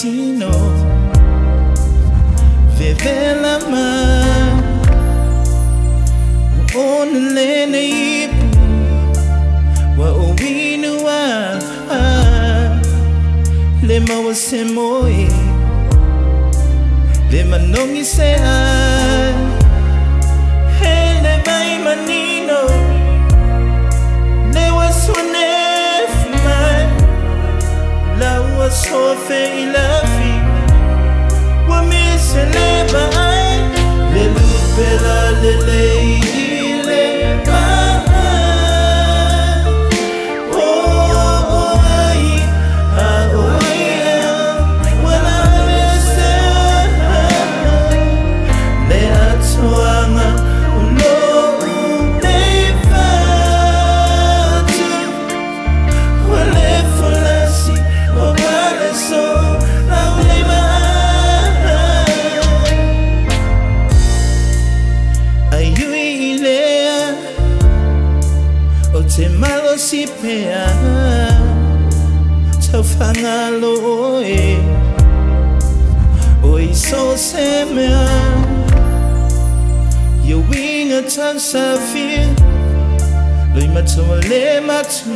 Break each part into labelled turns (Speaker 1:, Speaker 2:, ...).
Speaker 1: sino vevela ma onlene ipu wa owinua le mawasemoe le manongi se hele mai manino le wasone fumai la wasofe ilafi wa misele bai le lupela le leile te malo si pea tau whangalo oe oi so se mea yo winga tau sa fia loi matua le matu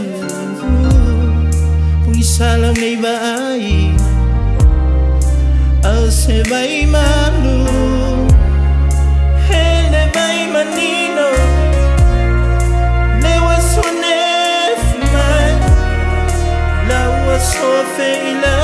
Speaker 1: pungi salam nei vai au se vai manu hele vai manino so fe ila